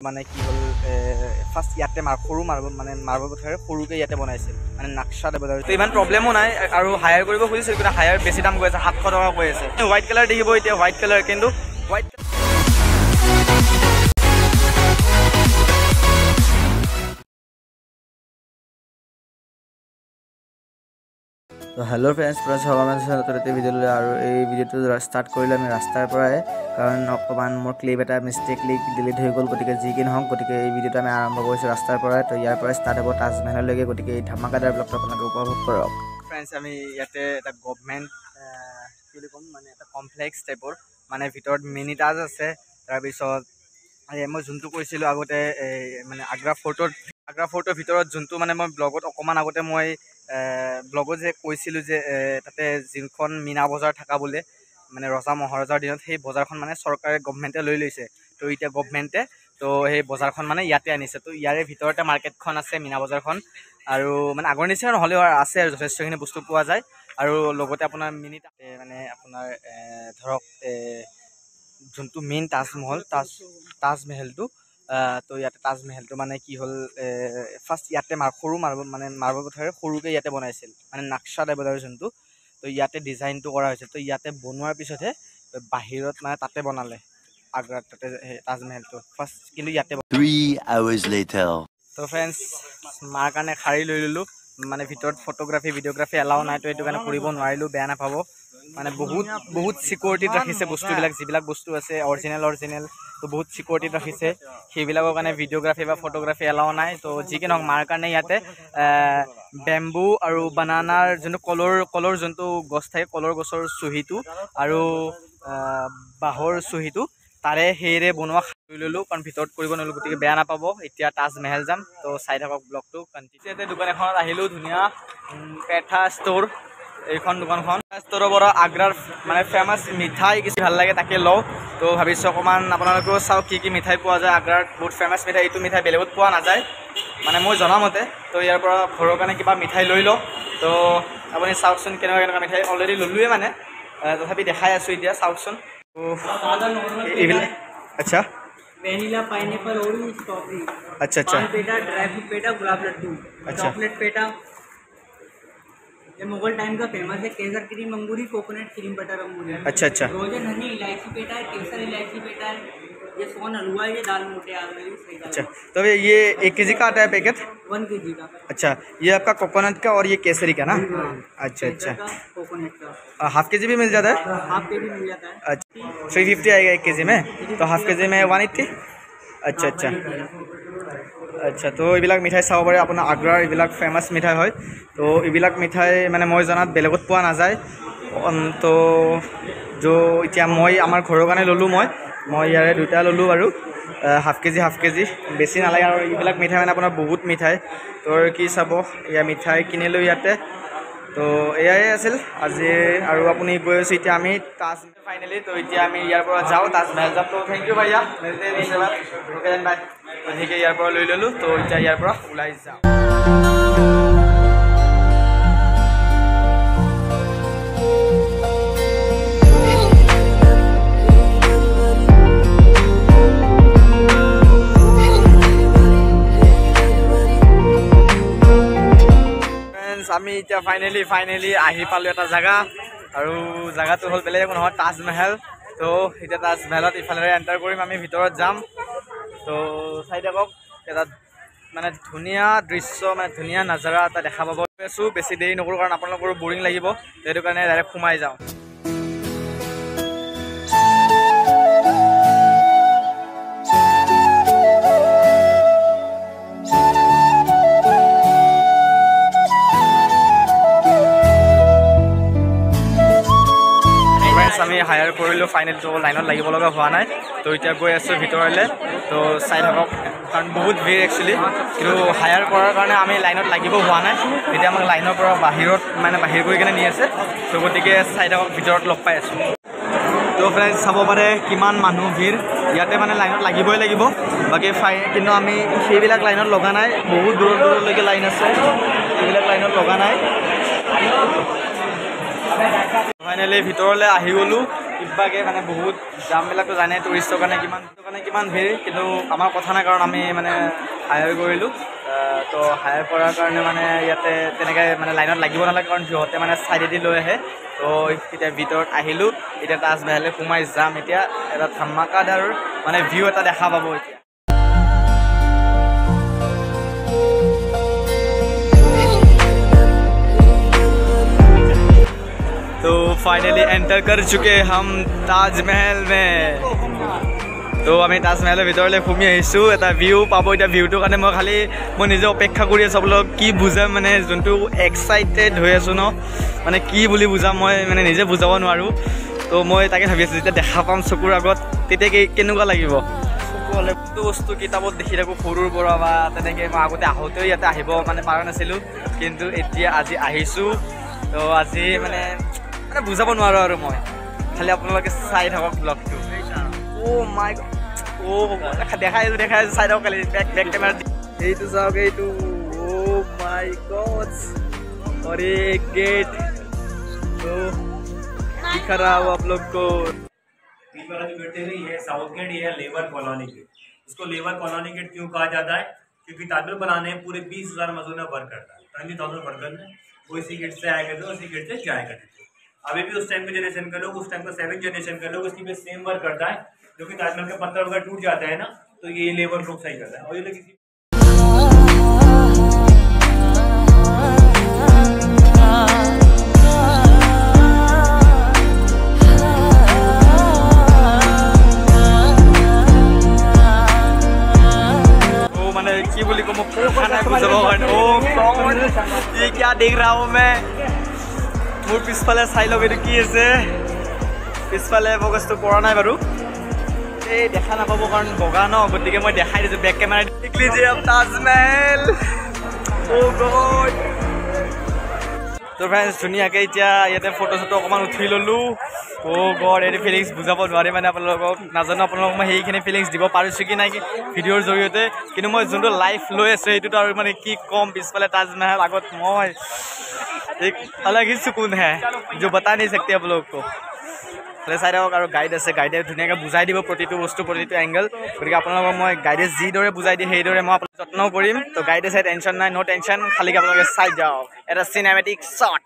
মানে কি হল ফাৰ্স্ট ইয়াতে সৰু মাৰ্বল পথাৰে সৰুকে ইয়াতে বনাইছিল মানে নক্সা টাইপৰ তো ইমান প্ৰবলেমো নাই আৰু হায়াৰ কৰিব খুজিছিল কিন্তু হায়াৰ বেছি দাম কৈ আছে 700 টকা কৈ আছে হোৱাইট কালাৰ দেখিব এতিয়া হোৱাইট কালাৰ কিন্তু হোৱাইট तो हेलो फ्रेंड्स पूरा सबान भिडिओ और ये भिडिओ स्टार्ट कर रास्तार कारण अकमान मोर क्लिप एट मिस्टेकली डिलीट हो गल गए जी कि नहक गए ये भिडिओ आरम्भ कर रास्तार तो यार स्टार्ट हम ताजमहल गए धमाकादार ब्लग अपने उपभोग करक फ्रेंड्स इते गवर्नमेंट कम माने कम्प्लेक्स टाइपर माने भर मिनी ताज आछे तार पिছত मैं जो कैसिलो आगते माने आग्रा फोर्टर भर जो माने मैं ब्लगत अकमान आगते मैं ब्लगत जे कैसिलो जे ताते जिनखन मीना बजार थाका बोले माने रजा महाराजार दिन से बजारखन माने सरकारे गवर्नमेंटे लई लैसे तो इतना गवर्नमेंटे तो ये बजारखन माने इयाते आनिसे तो यारे भितरते मार्केटखन आछे मीना बजारखन आरो माने आगर निचिना नहलेও आछे आरो যথেষ্টখিনি बस्तु পোৱা যায় আৰু লগতে আপোনাৰ মিনি মানে আপোনাৰ ধৰক যোনটো মেইন ताजमहल तो इते ताजमहल तो माने कि हल फार्स्ट इते सৰু मार्बल पथारे सৰুके इते बनाइছিল माने नक्शा टाइपर जो तो इते डिजाइन तो करा तो इते बनवार पिछतहे बाहिरत माने ताते बनाले आग्रा ताते ताजमहल तो फार्स्ट किन्तु इते 3 hours later तो फ्रेंड्स मार कारण खारी लई ललो माने भितर फटोग्राफी भिडिओग्राफी एलाउ ना तो ये करब नारिलो बेया नापाब माने बहुत सिक्योरिटीत राखिसे बस्तुबिलाक जिबिलाक बस्तु आछे अरिजिनेल तो बहुत सिक्योरिटीत राखिसे सेबिलाকৰ কাৰণে भिडिओग्राफी बा फटोग्राफी एलाउ ना तो जी कि नहक मार कारण इते बेम्बू और बानानार जो कलर जो गछ थाके कलर गछर चुहिटो और बाहर चुहिटो तारे हेरे बनवा ललो कारण भरत कर गति बेया नापाब इतना ताजमहल जाम तो चाई थक ब्लग तो कन्टिन्यू दुकान एखन आहिलो धुनिया पेठा स्टोर এইখন দোকানখন ষ্টৰৰ পৰা আগ্ৰাৰ মানে ফেমাস মিঠাই কিছু ভাল লাগে তাকে লও তো ভাবিছো অকমান আপোনালোকেও চাও কি মিঠাই পোৱা যায় আগ্ৰাৰ বহুত ফেমাস মিঠাই এইটো মিঠাই বেলেগত পোৱা নাযায় মানে মই জনামতে তো ইয়াৰ পৰা ঘৰৰ কাৰণে কিবা মিঠাই লৈ ল তো আপুনি চাওকচোন কেনেকুৱা মিঠাই অলৰেডি ললুৱে মানে তথাপি দেখাই আছো এতিয়া চাওকচোন তো এইবিলাক আচ্ছা वेनिला पाइनएप्पल ऑरेंज स्ट्रॉबेरी अच्छा पान पेठा ड्राई फ्रूट पेठा गुलाब लड्डू चॉकलेट पेठा ये मुगल टाइम का फेमस है केसर क्रीम अंगूरी कोकोनट क्रीम बटर अंगूरी अच्छा रोजन हनी इलायची पेठा है केसर इलायची पेठा है ये सोन हलवा है ये दाल मोटे आलू अच्छा तो ये 1 केजी का आता है पैकेट 1 केजी का अच्छा ये आपका कोकोनट का और ये केसरी का ना अच्छा कोकोनट का हाफ केजी भी मिल जाता है हाफ केजी मिल जाता है अच्छा 350 आएगा 1 केजी में तो हाफ केजी में 180 अच्छा अच्छा तो ये मिठाई चाब पे अपना आग्रार ये फेमास मिठाई है तो ये मिठाई माने मैं जनात बेलेगत पोৱা नाजाय तो जो इतना मैं आमार घर कारण ललो मैं यारे दुटा ललो और हाफ केजी बेसि नालागे और ये मिठाई माने अपना बहुत मिठाई तो कि चाब या मिठाई किनिलो इते तो एयाই আছিল আজি और अपनी गई आছো इतना आम ताज फाइनली तो इतना आम यार जाओ ताजमहल जाम तो थैंक यू भैया ओके बाय तो ठीक है यार लै ललो तो इतना यार ऊल् जाओ আমি এতিয়া ফাইনেলি আহি পালো এটা জায়গা আর জায়গাটো হল বেলেগ একো নহয় তাজমহল তো এতিয়া তাজমহলত ইফালে এন্টার কৰিম আমি ভিতৰত যাম তো চাই থাকক এটা মানে ধুনিয়া দৃশ্য মানে ধুনিয়া নজাৰা এটা দেখা পাব আছো বেছি দেৰি নকৰো কাৰণ আপোনালোকৰ বোৰিং লাগিব সেইটো কাৰণে ডাইৰেক্ট সোমাই যাওঁ আমি হায়াৰ কৰিলো ফাইনেল তো লাইনত লাগিব লগা হোৱা নাই তো এতিয়া গৈ আছো ভিতৰলে তো চাই থাকক কাৰণ বহুত ভিৰ একচুৱেলি কিন্তু হায়াৰ কৰাৰ কাৰণে আমি লাইনত লাগিব হোৱা নাই এতিয়া আমাক লাইনৰ পৰা বাহিৰত মানে বাহিৰ কৰি কিনে নি আছে তো গতিকে চাই থাকক ভিতৰত লগ পাই আছো তো ফ্ৰেণ্ডছ চাব পাৰে কিমান মানুহ ভিৰ ইয়াতে মানে লাইনত লাগিবই লাগিব বাকি কিন্তু আমি সেইবিলাক লাইনত লগা নাই বহুত দূৰলৈকে লাইন আছে সেইবিলাক লাইনত লগা নাই फाइनली भितरले आহি गलो কিবাকে মানে বহুত জামবিলাকতো জানে টুৰিষ্টৰ কাৰণে কিমান ভিৰ কিন্তু আমাৰ কথা নাই কাৰণ আমি মানে হায়াৰ কৰিলোঁ তো হায়াৰ কৰাৰ কাৰণে মানে ইয়াতে তেনেকৈ মানে লাইনত লাগিব নালাগে কাৰণ সিহঁতে মানে চাইডেদি লৈ আহে তো এতিয়া ভিতৰত আহিলোঁ এতিয়া তাজমহলে সোমাই যাম এতিয়া এটা ধামাকাদাৰ মানে ভিউ এটা দেখা পাব এতিয়া तो फाइनली एंटर कर चुके हम ताजमहल में तो आम ताजमहल भर सोमी एटा व्यू पा इतना व्यू कारण मैं खाली मैं निजे अपेक्षा कर कि बुझाम मैं जो एक्साइटेड हो आसो न मैं कि बुझाम मैं निजे बुझाब नो तो मैं तक भाई आसो देखा पाम चकुर आगत केनेकुवा लगे कोनটো बस्तु किताबत देखी थको सरुर पर मैं आगते आहते इतने मैं पारा नासिलो किन्तु एतिया आज आहिছোঁ तो आज मैं बुझाब নোৱাৰো আৰু মই খালি আপোনালোকে চাই থাকক ব্লগটো ও মাই ও দেখাই চাই থাকক খালি বেক কেমেৰা এইটো চাওক এইটো ও মাই গড अरे गेट तो दिखा रहा हूँ आप लोग को ये साउथ गेट ये है लेबर कॉलोनी गेट इसको लेबर कॉलोनी गेट क्यों कहा जाता है क्योंकि ताजमहल बनाने में पूरे 20,000 मजदूर वर्क करता है 20,000 वर्कर में वो इसी गेट से आया करते उसी गेट से जाया करते थे अभी भी उस टाइम के जनरेशन के लोग उस टाइम का 7th जनरेशन के लोग इसकी भी सेम वर्क करता है जो कि ताजमहल के पत्थर वगैरह टूट जाता है ना तो ये लेबर लोग सही करता है और ये लोग ये क्या देख रहा हूँ मैं मोर पिछफाले चाई लग कि पिछफाले बगसटो पड़ा ना बारू देखा नापाब कारण बगा न गति के मैं देखा दी बेक केमेरा देख लीजिए अब ताजमहल ओ गॉड तो फ्रेंड्स धुनियाके इतना इतने फोटो चटो अकमान उठी ललो ओ गॉड ये फिलिंग्स बुझाब नारे मैं नाजानो आपलोक मैं हेइखिनि फिलिंग्स দিব পাৰিছো कि নাই ভিডিঅ'ৰ জৰিয়তে কিন্তু মই যোনটো লাইফ লৈ আছো এইটো আৰু মানে কি কম পিছফালে ताजमहल আগত মই एक अलग ही सुकून है जो बता नहीं सकते आप लोग को चाई থাকক और गाइड আছে गाइडे धुनियाके बुझाई দিব प्रतिটো बस्तु प्रतिটো एंगल गति आपलोक मैं गाइडे जिदरे बुझाई दिए সেইদৰে मैं যত্न কৰিম तो गाइडे चाই टेंशन নাই नो टेंशन खाली आपलोके चाई जाओ এটা सिनेमेटिक शॉट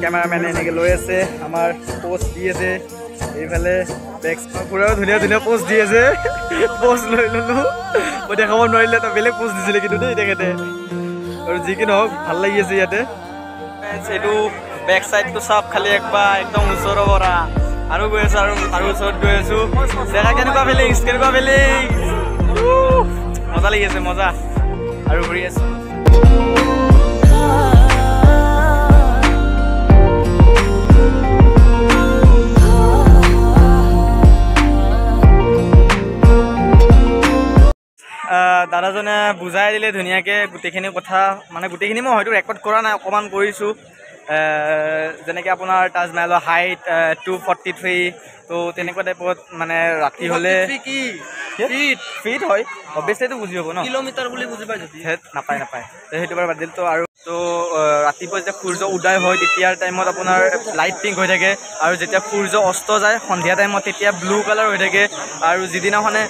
कैमरामैन एने लै आसे पोस्ट दी आसे এইফালে পুরাও ধুনিয়া ধুনিয়া পোষ্ট দি আছে পোষ্ট লৈ ললো মই দেখাব নোৱাৰিলে তো বেলেগ পোষ্ট দিছিলে কিন্তু দেই তেখেতে আৰু যি কি নহওক ভাল লাগি আছে ইয়াতে এইটো বেক সাইডটো সব খালি একবাৰ একদম ওচৰৰ পৰা আৰু গৈ আছো আৰু ওচৰত গৈ আছো দেখা কেনেকুৱা ফিলিংছ মজা লাগি আছে মজা আৰু ঘূৰি আছো दादाजने बुझाई दिले धुनियाके गोटेखिनि कथा माने गोटेखिनि मैं हयतो रेकर्ड करा ना अकमान करिसु जेनेके आपनार ताजमहल हाइट 243 तो तेनेকুৱা टाइपत माने राति हले फीट হয় অবভিয়াসলি তো বুঝি হবো ন কিলোমিটার বুলি বুঝি পাই যদি নাপায় তো হেতু বাৰ বাদিল তো আৰু তো ৰাতিপুৱা যেতিয়া সূৰ্য উদয় হয় তেতিয়াৰ টাইমত আপোনাৰ লাইট পিংক হৈ থাকে আৰু যেতিয়া সূৰ্য অস্ত যায় সন্ধিয়া টাইমত তেতিয়া ব্লু কালাৰ হৈ থাকে আৰু যিদিনাখনে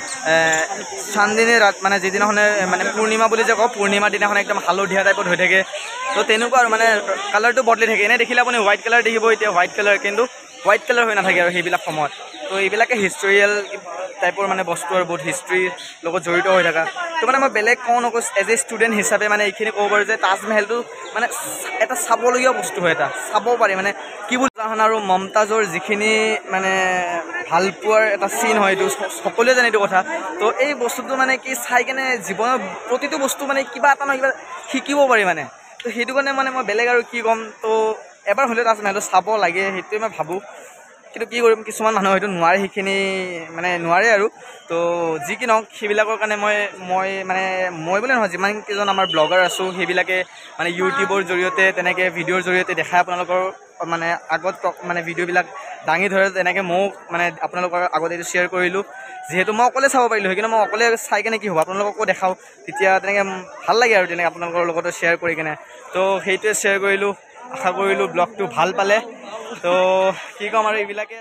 চান্দিনী ৰাত মানে যিদিনাখনে মানে পূৰ্ণিমা বুলি যে কওঁ পূৰ্ণিমাৰ দিনাখন একদম হালধীয়া টাইপত হৈ থাকে তো তেনেকুৱা আৰু মানে কালাৰটো বদলি থাকে এনে দেখিলে আপুনি হোৱাইট কালাৰ দেখিব এতিয়া হোৱাইট কালাৰ কিন্তু হোৱাইট কালাৰ হৈ নাথাকে আৰু সেইবিলাক সময়ত তো এইবিলাকে হিষ্টৰিয়েল টাইপৰ মানে বস্তু আৰু বহুত হিষ্ট্ৰীৰ লগত জড়িত হৈ থকা তো মানে মই বেলেগ কওঁ নকওঁ এজ এ ষ্টুডেণ্ট হিচাপে মানে এইখিনি ক'ব পাৰোঁ যে তাজমহলটো মানে এটা চাবলগীয়া বস্তু হয় এটা চাব পাৰি মানে কি বুলি জাহান আৰু মমতাজৰ যিখিনি মানে ভাল পোৱাৰ এটা চিন হয় এইটো সকলোৱে জানে এইটো কথা তো এই বস্তুটো মানে কি চাই কেনে জীৱনৰ প্ৰতিটো বস্তু মানে কিবা এটা নহয় কিবা শিকিব পাৰি মানে তো সেইটো কাৰণে মানে মই বেলেগ আৰু কি ক'ম তো এবাৰ হ'লেও তাজমহলটো চাব লাগে সেইটোৱে মই ভাবোঁ কিন্তু কি কৰিম কিছুমান মানুহ হয়তো নোৱাৰে সেইখিনি মানে নোৱাৰে আৰু তো যি কি নহওক সেইবিলাকৰ কাৰণে মই বুলি নহয় যিমান কেইজন আমাৰ ব্লগাৰ আছোঁ সেইবিলাকে মানে ইউটিউবৰ জৰিয়তে তেনেকৈ ভিডিঅ'ৰ জৰিয়তে দেখাই আপোনালোকৰ মানে আগত মানে ভিডিঅ'বিলাক দাঙি ধৰে তেনেকৈ ময়ো মানে আপোনালোকৰ আগত এইটো শ্বেয়াৰ কৰিলোঁ যিহেতু মই অকলে চাব পাৰিলোঁ কিন্তু মই অকলে চাই কেনে কি হ'ব আপোনালোককো দেখাওঁ তেতিয়া তেনেকৈ ভাল লাগে আৰু তেনেকৈ আপোনালোকৰ লগতো শ্বেয়াৰ কৰি কেনে তো সেইটোৱে শ্বেয়াৰ কৰিলোঁ আশা কৰিলোঁ ব্লগটো ভাল পালে তো কি ক'ম আৰু এইবিলাকে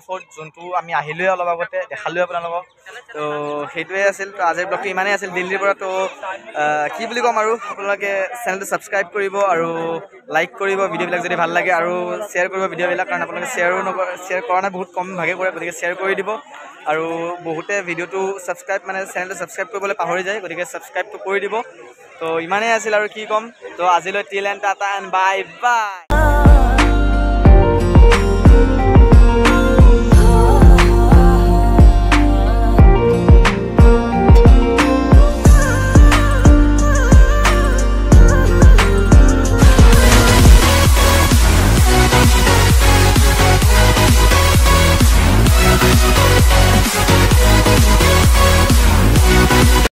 ফোৰ্ট যোনটো আমি আহিলোৱে অলপ আগতে দেখালোৱে আপোনালোকক তো সেইটোৱে আছিল তো আজিৰ ব্লগটো ইমানেই আছিল দিল্লীৰ পৰা তো কি বুলি ক'ম আৰু আপোনালোকে চেনেলটো ছাবস্ক্ৰাইব কৰিব আৰু লাইক কৰিব ভিডিঅ'বিলাক যদি ভাল লাগে আৰু শ্বেয়াৰ কৰিব ভিডিঅ'বিলাক কাৰণ আপোনালোকে শ্বেয়াৰ কৰা নাই বহুত কম ভাগে কৰে গতিকে শ্বেয়াৰ কৰি দিব আৰু বহুতে ভিডিঅ'টো চেনেলটো ছাবস্ক্ৰাইব কৰিবলৈ পাহৰি যায় গতিকে ছাবস্ক্ৰাইবটো কৰি দিব তো ইমানেই আছিল আৰু কি ক'ম তো আজিলৈ টিল and Tata and bye bye